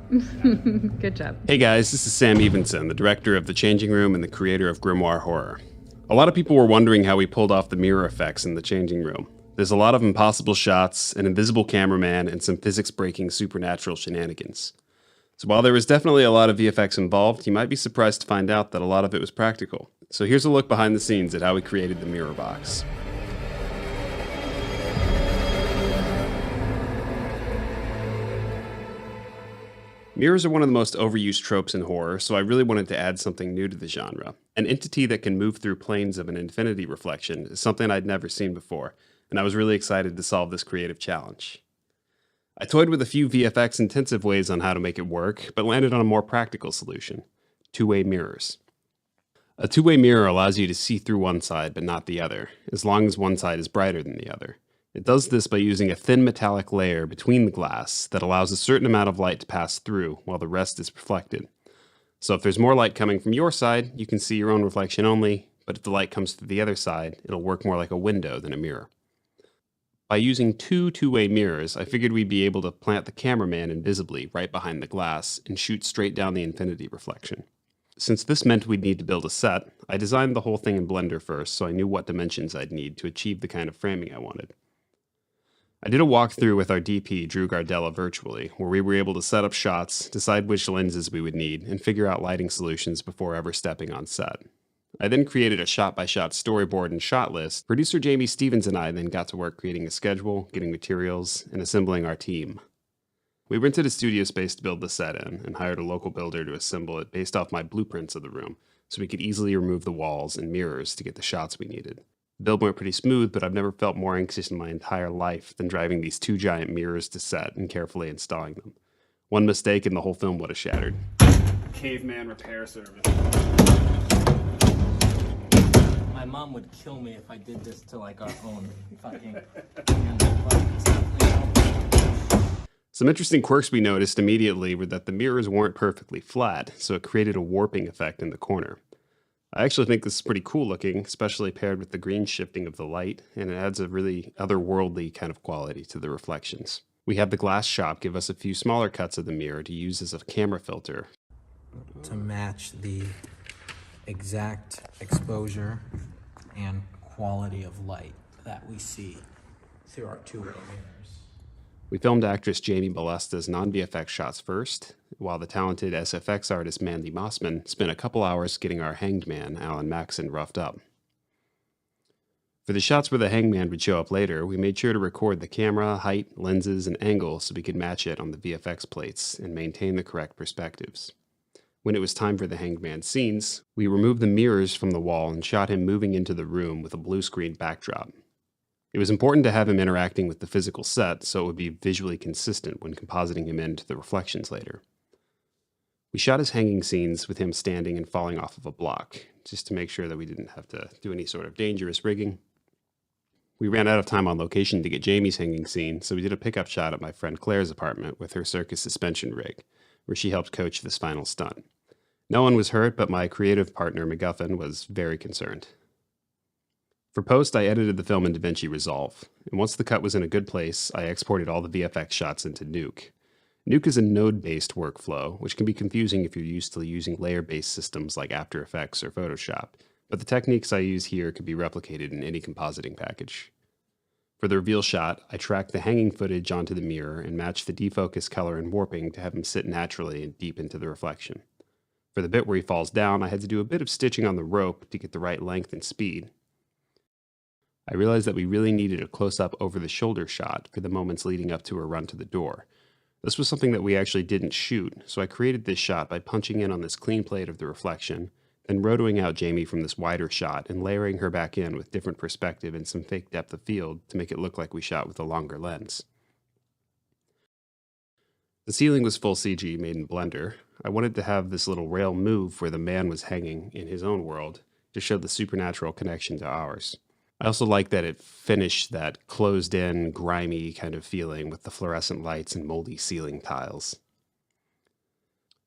Good job. Hey guys, this is Sam Evenson, the director of The Changing Room and the creator of Grimoire Horror. A lot of people were wondering how we pulled off the mirror effects in The Changing Room. There's a lot of impossible shots, an invisible cameraman, and some physics-breaking supernatural shenanigans. So while there was definitely a lot of VFX involved, you might be surprised to find out that a lot of it was practical. So here's a look behind the scenes at how we created the mirror box. Mirrors are one of the most overused tropes in horror, so I really wanted to add something new to the genre. An entity that can move through planes of an infinity reflection is something I'd never seen before, and I was really excited to solve this creative challenge. I toyed with a few VFX intensive ways on how to make it work, but landed on a more practical solution: two-way mirrors. A two-way mirror allows you to see through one side but not the other, as long as one side is brighter than the other. It does this by using a thin metallic layer between the glass that allows a certain amount of light to pass through while the rest is reflected. So if there's more light coming from your side, you can see your own reflection only, but if the light comes through the other side, it'll work more like a window than a mirror. By using two-way mirrors, I figured we'd be able to plant the cameraman invisibly right behind the glass and shoot straight down the infinity reflection. Since this meant we'd need to build a set, I designed the whole thing in Blender first so I knew what dimensions I'd need to achieve the kind of framing I wanted. I did a walkthrough with our DP, Drew Gardella, virtually, where we were able to set up shots, decide which lenses we would need, and figure out lighting solutions before ever stepping on set. I then created a shot-by-shot storyboard and shot list. Producer Jamie Stevens and I then got to work creating a schedule, getting materials, and assembling our team. We rented a studio space to build the set in, and hired a local builder to assemble it based off my blueprints of the room, so we could easily remove the walls and mirrors to get the shots we needed. The build went pretty smooth, but I've never felt more anxious in my entire life than driving these two giant mirrors to set and carefully installing them. One mistake and the whole film would have shattered. Caveman repair service. My mom would kill me if I did this to like our own fucking. Some interesting quirks we noticed immediately were that the mirrors weren't perfectly flat, so it created a warping effect in the corner. I actually think this is pretty cool looking, especially paired with the green shifting of the light, and it adds a really otherworldly kind of quality to the reflections. We had the glass shop give us a few smaller cuts of the mirror to use as a camera filter. To match the exact exposure and quality of light that we see through our two-way mirrors. We filmed actress Jamie Balesta's non-VFX shots first, while the talented SFX artist Mandy Mossman spent a couple hours getting our hanged man, Alan Maxon, roughed up. For the shots where the hangman would show up later, we made sure to record the camera, height, lenses, and angle so we could match it on the VFX plates and maintain the correct perspectives. When it was time for the hanged man scenes, we removed the mirrors from the wall and shot him moving into the room with a blue screen backdrop. It was important to have him interacting with the physical set so it would be visually consistent when compositing him into the reflections later. We shot his hanging scenes with him standing and falling off of a block, just to make sure that we didn't have to do any sort of dangerous rigging. We ran out of time on location to get Jamie's hanging scene, so we did a pickup shot at my friend Claire's apartment with her circus suspension rig, where she helped coach this final stunt. No one was hurt, but my creative partner MacGuffin was very concerned. For post, I edited the film in DaVinci Resolve, and once the cut was in a good place, I exported all the VFX shots into Nuke. Nuke is a node-based workflow, which can be confusing if you're used to using layer-based systems like After Effects or Photoshop, but the techniques I use here could be replicated in any compositing package. For the reveal shot, I tracked the hanging footage onto the mirror and matched the defocus color and warping to have him sit naturally and deep into the reflection. For the bit where he falls down, I had to do a bit of stitching on the rope to get the right length and speed. I realized that we really needed a close-up over-the-shoulder shot for the moments leading up to her run to the door. This was something that we actually didn't shoot, so I created this shot by punching in on this clean plate of the reflection, then rotoing out Jamie from this wider shot and layering her back in with different perspective and some fake depth of field to make it look like we shot with a longer lens. The ceiling was full CG made in Blender. I wanted to have this little rail move where the man was hanging in his own world to show the supernatural connection to ours. I also like that it finished that closed-in, grimy kind of feeling with the fluorescent lights and moldy ceiling tiles.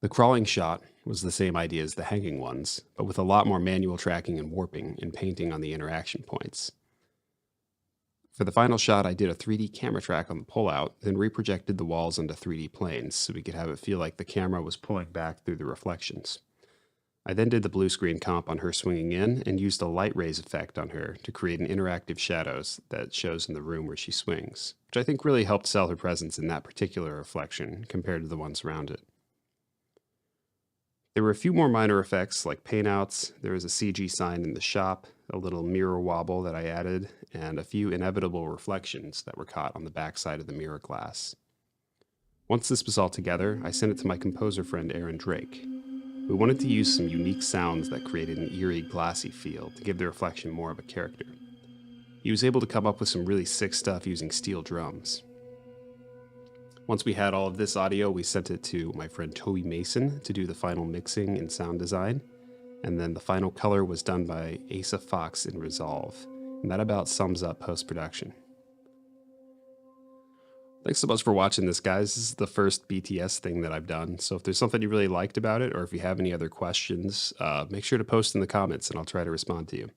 The crawling shot was the same idea as the hanging ones, but with a lot more manual tracking and warping and painting on the interaction points. For the final shot, I did a 3D camera track on the pullout, then reprojected the walls onto 3D planes so we could have it feel like the camera was pulling back through the reflections. I then did the blue screen comp on her swinging in and used a light rays effect on her to create an interactive shadows that shows in the room where she swings, which I think really helped sell her presence in that particular reflection compared to the ones around it. There were a few more minor effects like paintouts, there was a CG sign in the shop, a little mirror wobble that I added, and a few inevitable reflections that were caught on the backside of the mirror glass. Once this was all together, I sent it to my composer friend Aaron Drake. We wanted to use some unique sounds that created an eerie, glassy feel to give the reflection more of a character. He was able to come up with some really sick stuff using steel drums. Once we had all of this audio, we sent it to my friend Toby Mason to do the final mixing and sound design, and then the final color was done by Asa Fox in Resolve, and that about sums up post-production. Thanks so much for watching this, guys. This is the first BTS thing that I've done, so if there's something you really liked about it, or if you have any other questions, make sure to post in the comments and I'll try to respond to you.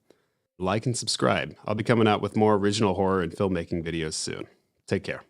Like and subscribe. I'll be coming out with more original horror and filmmaking videos soon. Take care.